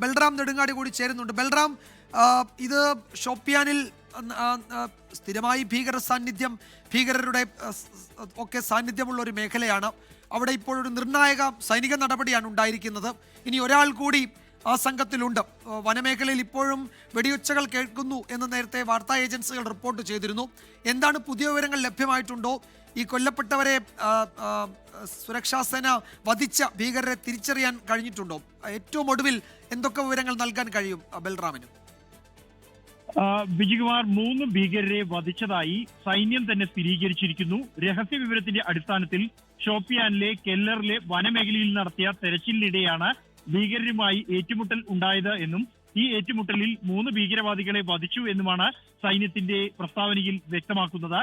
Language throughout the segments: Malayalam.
ബൽറാം നെടുങ്ങാടി കൂടി ചേരുന്നുണ്ട്. ബൽറാം, ഇത് ഷോപ്പിയാനിൽ സ്ഥിരമായി ഭീകര സാന്നിധ്യം, ഭീകരരുടെ ഒക്കെ സാന്നിധ്യമുള്ള ഒരു മേഖലയാണ്. അവിടെ ഇപ്പോഴൊരു നിർണായക സൈനിക നടപടിയാണ് ഉണ്ടായിരിക്കുന്നത്. ഇനി ഒരാൾ കൂടി ആ സംഘത്തിലുണ്ട്. വനമേഖലയിൽ ഇപ്പോഴും വെടിയൊച്ചകൾ കേൾക്കുന്നു എന്ന് നേരത്തെ വാർത്താ ഏജൻസികൾ റിപ്പോർട്ട് ചെയ്തിരുന്നു. എന്താണ് പുതിയ വിവരങ്ങൾ ലഭ്യമായിട്ടുണ്ടോ? ഈ കൊല്ലപ്പെട്ടവരെ സുരക്ഷാ സേന വധിച്ച ഭീകരരെ തിരിച്ചറിയാൻ കഴിഞ്ഞിട്ടുണ്ടോ? ഏറ്റവും ഒടുവിൽ എന്തൊക്കെ വിവരങ്ങൾ നൽകാൻ കഴിയും ബൽറാമിന്? വിജയകുമാർ, 3 ഭീകരരെ വധിച്ചതായി സൈന്യം തന്നെ സ്ഥിരീകരിച്ചിരിക്കുന്നു. രഹസ്യ വിവരത്തിന്റെ അടിസ്ഥാനത്തിൽ ഷോപ്പിയാനിലെ കെല്ലറിലെ വനമേഖലയിൽ നടത്തിയ തെരച്ചിലിനിടെയാണ് ഭീകരരുമായി ഏറ്റുമുട്ടൽ ഉണ്ടായത് എന്നും ഈ ഏറ്റുമുട്ടലിൽ 3 ഭീകരവാദികളെ വധിച്ചു എന്നുമാണ് സൈന്യത്തിന്റെ പ്രസ്താവനയിൽ വ്യക്തമാക്കുന്നത്.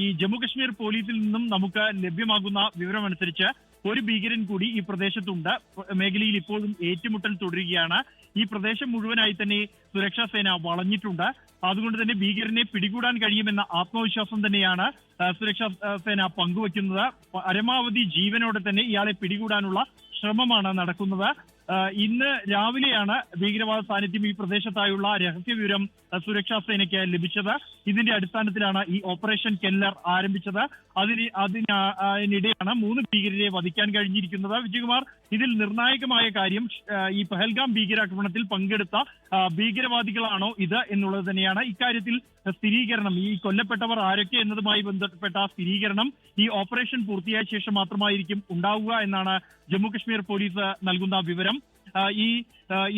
ഈ ജമ്മുകശ്മീർ പോലീസിൽ നിന്നും നമുക്ക് ലഭ്യമാകുന്ന വിവരമനുസരിച്ച് ഒരു ഭീകരൻ കൂടി ഈ പ്രദേശത്തുണ്ട്. മേഖലയിൽ ഇപ്പോഴും ഏറ്റുമുട്ടൽ തുടരുകയാണ്. ഈ പ്രദേശം മുഴുവനായി തന്നെ സുരക്ഷാ സേന വളഞ്ഞിട്ടുണ്ട്. അതുകൊണ്ട് തന്നെ ഭീകരനെ പിടികൂടാൻ കഴിയുമെന്ന ആത്മവിശ്വാസം തന്നെയാണ് സുരക്ഷാ സേന പങ്കുവയ്ക്കുന്നത്. പരമാവധി ജീവനോടെ തന്നെ ഇയാളെ പിടികൂടാനുള്ള ശ്രമമാണ് നടക്കുന്നത്. ഇന്ന് രാവിലെയാണ് ഭീകരവാദ സാന്നിധ്യം ഈ പ്രദേശത്തായുള്ള രഹസ്യ വിവരം സുരക്ഷാ സേനയ്ക്ക് ലഭിച്ചത്. ഇതിന്റെ അടിസ്ഥാനത്തിലാണ് ഈ ഓപ്പറേഷൻ കെല്ലർ ആരംഭിച്ചത്. അതിനിടെയാണ് 3 ഭീകരരെ വധിക്കാൻ കഴിഞ്ഞിരിക്കുന്നത്. വിജയകുമാർ, ഇതിൽ നിർണായകമായ കാര്യം ഈ പഹൽഗാം ഭീകരാക്രമണത്തിൽ പങ്കെടുത്ത ഭീകരവാദികളാണോ ഇത് എന്നുള്ളത് തന്നെയാണ്. ഇക്കാര്യത്തിൽ സ്ഥിരീകരണം, ഈ കൊല്ലപ്പെട്ടവർ ആരൊക്കെ എന്നതുമായി ബന്ധപ്പെട്ട സ്ഥിരീകരണം ഈ ഓപ്പറേഷൻ പൂർത്തിയായ ശേഷം മാത്രമായിരിക്കും ഉണ്ടാവുക എന്നാണ് ജമ്മുകശ്മീർ പോലീസ് നൽകുന്ന വിവരം.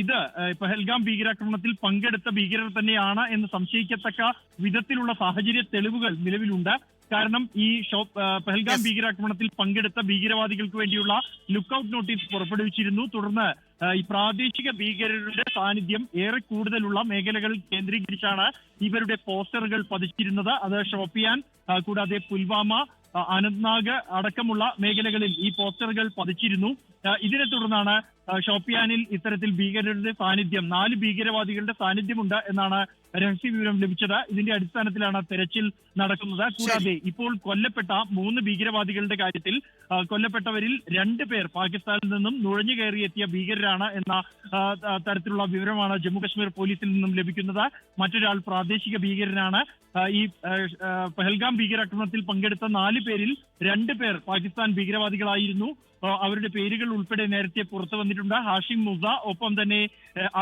ഇത് പഹൽഗാം ഭീകരാക്രമണത്തിൽ പങ്കെടുത്ത ഭീകരർ തന്നെയാണ് എന്ന് സംശയിക്കത്തക്ക വിധത്തിലുള്ള സാഹചര്യ തെളിവുകൾ നിലവിലുണ്ട്. കാരണം ഈ പഹൽഗാം ഭീകരാക്രമണത്തിൽ പങ്കെടുത്ത ഭീകരവാദികൾക്ക് വേണ്ടിയുള്ള ലുക്കൌട്ട് നോട്ടീസ് പുറപ്പെടുവിച്ചിരുന്നു. തുടർന്ന് ഈ പ്രാദേശിക ഭീകരരുടെ സാന്നിധ്യം ഏറെ കൂടുതലുള്ള മേഖലകൾ കേന്ദ്രീകരിച്ചാണ് ഇവരുടെ പോസ്റ്ററുകൾ പതിച്ചിരുന്നത്. അത് ഷോപ്പിയാൻ, കൂടാതെ പുൽവാമ, അനന്ത്നാഗ് അടക്കമുള്ള മേഖലകളിൽ ഈ പോസ്റ്ററുകൾ പതിച്ചിരുന്നു. ഇതിനെ തുടർന്നാണ് ഷോപ്പിയാനിൽ ഇത്തരത്തിൽ ഭീകരരുടെ സാന്നിധ്യം, 4 ഭീകരവാദികളുടെ സാന്നിധ്യമുണ്ട് എന്നാണ് രഹസ്യ വിവരം ലഭിച്ചത്. ഇതിന്റെ അടിസ്ഥാനത്തിലാണ് തെരച്ചിൽ നടക്കുന്നത്. കൂടാതെ ഇപ്പോൾ കൊല്ലപ്പെട്ട 3 ഭീകരവാദികളുടെ കാര്യത്തിൽ കൊല്ലപ്പെട്ടവരിൽ 2 പേർ പാകിസ്ഥാനിൽ നിന്നും നുഴഞ്ഞു കയറിയെത്തിയ ഭീകരരാണ് എന്ന തരത്തിലുള്ള വിവരമാണ് ജമ്മുകശ്മീർ പോലീസിൽ നിന്നും ലഭിക്കുന്നത്. മറ്റൊരാൾ പ്രാദേശിക ഭീകരനാണ്. ഈ പഹൽഗാം ഭീകരാക്രമണത്തിൽ പങ്കെടുത്ത 4 പേരിൽ 2 പേർ പാകിസ്ഥാൻ ഭീകരവാദികളായിരുന്നു. അവരുടെ പേരുകൾ ഉൾപ്പെടെ നേരത്തെ പുറത്തു വന്നിട്ടുണ്ട്. ഹാഷിം മുസ, ഒപ്പം തന്നെ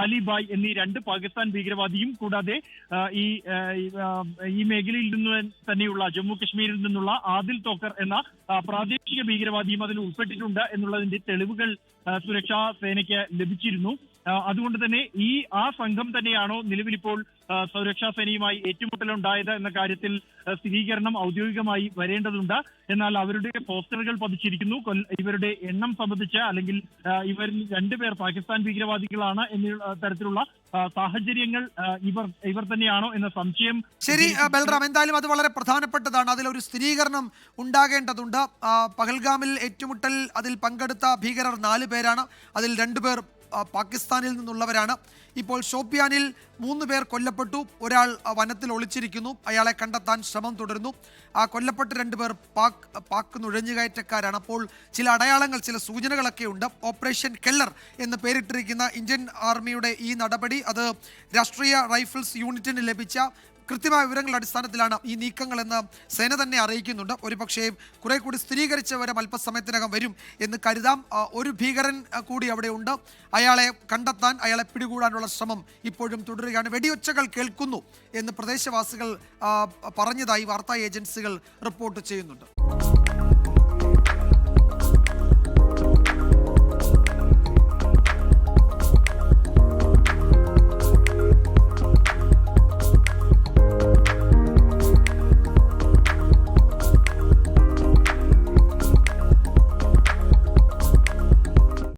അലിബായ് എന്നീ 2 പാകിസ്ഥാൻ ഭീകരവാദിയും, കൂടാതെ ഈ മേഖലയിൽ നിന്ന് തന്നെയുള്ള ജമ്മു കശ്മീരിൽ നിന്നുള്ള ആദിൽ തോക്കർ എന്ന പ്രാദേശിക ഭീകരവാദിയും അതിൽ ഉൾപ്പെട്ടിട്ടുണ്ട് എന്നുള്ളതിന്റെ തെളിവുകൾ സുരക്ഷാ സേനയ്ക്ക് ലഭിച്ചിരുന്നു. അതുകൊണ്ട് തന്നെ ആ സംഘം തന്നെയാണോ നിലവിലിപ്പോൾ സുരക്ഷാ സേനയുമായി ഏറ്റുമുട്ടലുണ്ടായത് എന്ന കാര്യത്തിൽ സ്ഥിരീകരണം ഔദ്യോഗികമായി വരേണ്ടതുണ്ട്. എന്നാൽ അവരുടെ പോസ്റ്ററുകൾ പതിച്ചിരിക്കുന്നു. ഇവരുടെ എണ്ണം സംബന്ധിച്ച്, അല്ലെങ്കിൽ ഇവരിൽ 2 പേർ പാകിസ്ഥാൻ ഭീകരവാദികളാണ് എന്നുള്ള തരത്തിലുള്ള സാഹചര്യങ്ങൾ ഇവർ തന്നെയാണോ എന്ന സംശയം. ശരി ബൽറാം, എന്തായാലും അത് വളരെ പ്രധാനപ്പെട്ടതാണ്. അതിലൊരു സ്ഥിരീകരണം ഉണ്ടാകേണ്ടതുണ്ട്. പഹൽഗാമിൽ ഏറ്റുമുട്ടൽ അതിൽ പങ്കെടുത്ത ഭീകരർ 4 പേരാണ്. അതിൽ 2 പേർ പാകിസ്ഥാനിൽ നിന്നുള്ളവരാണ്. ഇപ്പോൾ ഷോപ്പിയാനിൽ 3 പേർ കൊല്ലപ്പെട്ടു. ഒരാൾ വനത്തിൽ ഒളിച്ചിരിക്കുന്നു. അയാളെ കണ്ടെത്താൻ ശ്രമം തുടരുന്നു. കൊല്ലപ്പെട്ട 2 പേർ പാക് നുഴഞ്ഞുകയറ്റക്കാരാണ്. അപ്പോൾ ചില അടയാളങ്ങൾ, ചില സൂചനകളൊക്കെ ഉണ്ട്. ഓപ്പറേഷൻ കെല്ലർ എന്ന് പേരിട്ടിരിക്കുന്ന ഇന്ത്യൻ ആർമിയുടെ ഈ നടപടി, അത് രാഷ്ട്രീയ റൈഫിൾസ് യൂണിറ്റിന് ലഭിച്ച കൃത്യമായ വിവരങ്ങളുടെ അടിസ്ഥാനത്തിലാണ് ഈ നീക്കങ്ങളെന്ന് സേന തന്നെ അറിയിക്കുന്നുണ്ട്. ഒരുപക്ഷേ കുറെ കൂടി സ്ഥിരീകരിച്ച വിവരം അല്പസമയത്തിനകം വരും എന്ന് കരുതാം. ഒരു ഭീകരൻ കൂടി അവിടെ ഉണ്ട്. അയാളെ കണ്ടെത്താൻ, അയാളെ പിടികൂടാനുള്ള ശ്രമം ഇപ്പോഴും തുടരുകയാണ്. വെടിയൊച്ചകൾ കേൾക്കുന്നു എന്ന് പ്രദേശവാസികൾ പറഞ്ഞതായി വാർത്താ ഏജൻസികൾ റിപ്പോർട്ട് ചെയ്യുന്നുണ്ട്.